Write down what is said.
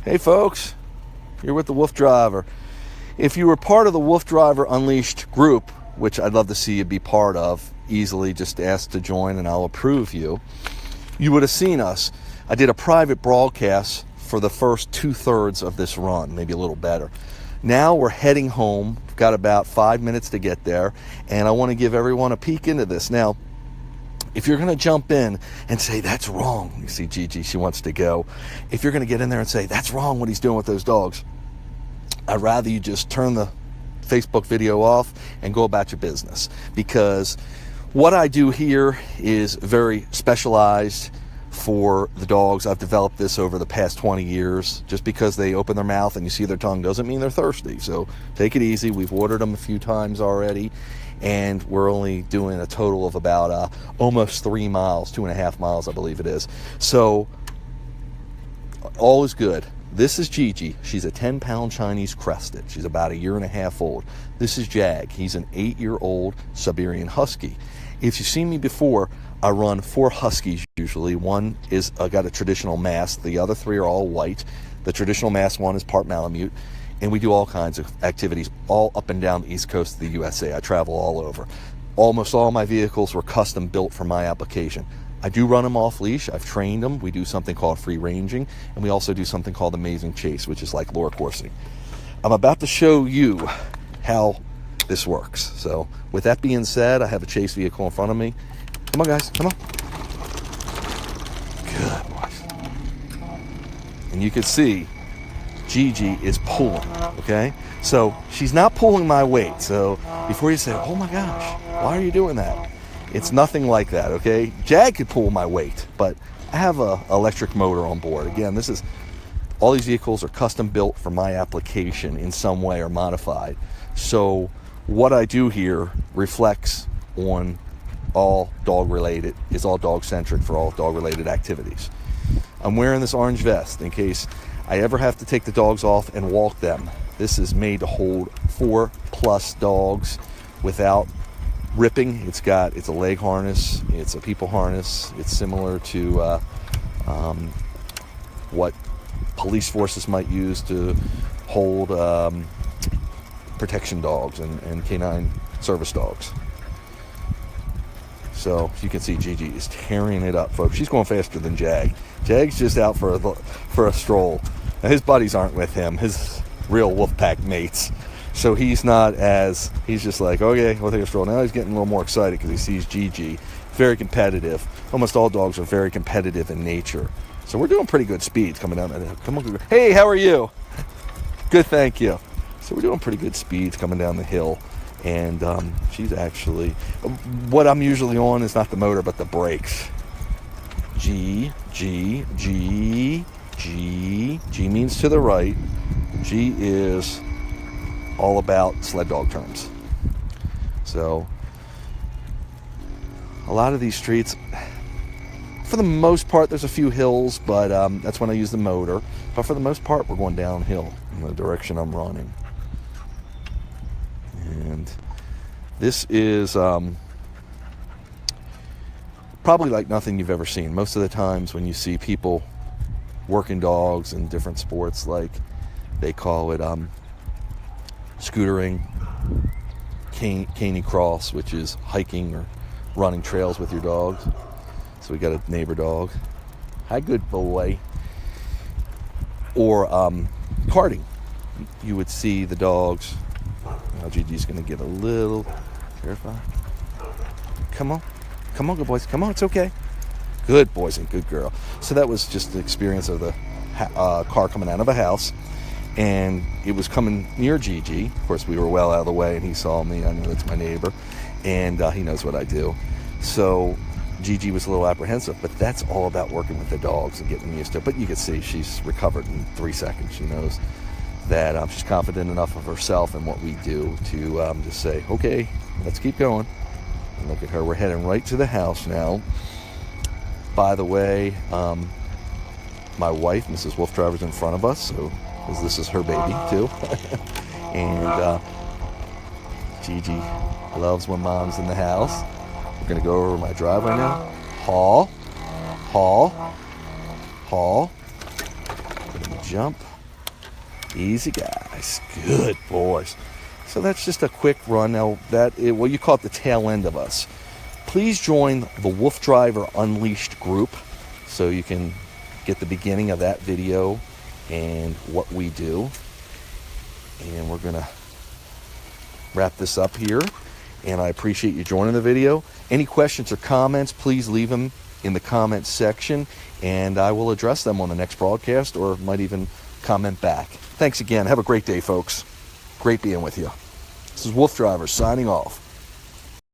Hey folks, you're with the WooFDriver. If you were part of the WooFDriver Unleashed group, which I'd love to see you be part of, easily just ask to join and I'll approve you, you would have seen us. I did a private broadcast for the first 2/3 of this run, maybe a little better. Now we're heading home. We've got about 5 minutes to get there, and I want to give everyone a peek into this. Now, if you're going to jump in and say, that's wrong, you see GiGi, she wants to go. If you're going to get in there and say, that's wrong what he's doing with those dogs, I'd rather you just turn the Facebook video off and go about your business. Because what I do here is very specialized for the dogs. I've developed this over the past 20 years. Just because they open their mouth and you see their tongue doesn't mean they're thirsty. So take it easy. We've ordered them a few times already. And we're only doing a total of about almost 3 miles, 2.5 miles, I believe it is. So all is good. This is GiGi. She's a 10-pound Chinese crested. She's about 1.5 years old. This is Jag. He's an 8-year-old Siberian Husky. If you've seen me before, I run 4 Huskies usually. One is got a traditional mask. The other 3 are all white. The traditional mask one is part Malamute. And we do all kinds of activities all up and down the east coast of the USA. I travel all over. Almost all my vehicles were custom built for my application. I do run them off leash. I've trained them. We do something called free ranging, and we also do something called amazing chase, which is like lure coursing. I'm about to show you how this works. So with that being said, I have a chase vehicle in front of me. Come on, guys, come on. Good boys. And you can see GiGi is pulling, okay? So she's not pulling my weight. So before you say, oh my gosh, why are you doing that? It's nothing like that, okay? Jag could pull my weight, but I have a electric motor on board. Again, all these vehicles are custom built for my application in some way or modified. So what I do here reflects on all dog related, is all dog centric for all dog related activities. I'm wearing this orange vest in case I ever have to take the dogs off and walk them. This is made to hold 4+ dogs without ripping. It's a leg harness, it's a people harness. It's similar to what police forces might use to hold protection dogs and canine service dogs. So you can see GiGi is tearing it up, folks. She's going faster than Jag. Jag's just out for a stroll. Now, his buddies aren't with him, his real wolf pack mates. So he's just like, okay, we'll take a stroll. Now he's getting a little more excited because he sees GiGi. Very competitive. Almost all dogs are very competitive in nature. So we're doing pretty good speeds coming down that hill. Come on, hey, how are you? Good, thank you. So we're doing pretty good speeds coming down the hill. And she's actually, what I'm usually on is not the motor, but the brakes. G. G means to the right. G is all about sled dog terms. So a lot of these streets, for the most part, there's a few hills, but that's when I use the motor. But for the most part, we're going downhill in the direction I'm running. And this is probably like nothing you've ever seen. Most of the times when you see people working dogs in different sports, like they call it scootering, canicross, which is hiking or running trails with your dogs. So we got a neighbor dog. Hi, good boy. Or karting. You would see the dogs. Now GiGi's going to get a little terrified. Come on, good boys. Come on, it's okay. Good boys and good girl. So that was just the experience of the car coming out of a house, and it was coming near GiGi. Of course, we were well out of the way, and he saw me. I know that's my neighbor, and he knows what I do. So GiGi was a little apprehensive, but that's all about working with the dogs and getting used to it. But you can see she's recovered in 3 seconds. She knows that she's confident enough of herself and what we do to just say, okay, let's keep going. And look at her. We're heading right to the house now. By the way, my wife, Mrs. WooFDriver's in front of us, so this is her baby too. And GiGi loves when mom's in the house. We're going to go over my driveway now. Haul. jump. Easy, guys. Good boys. So that's just a quick run. Now, well, you call it the tail end of us. Please join the WooFDriver Unleashed group so you can get the beginning of that video and what we do. And we're going to wrap this up here. And I appreciate you joining the video. Any questions or comments, please leave them in the comments section, and I will address them on the next broadcast, or might even comment back. Thanks again. Have a great day, folks. Great being with you. This is WooFDriver signing off.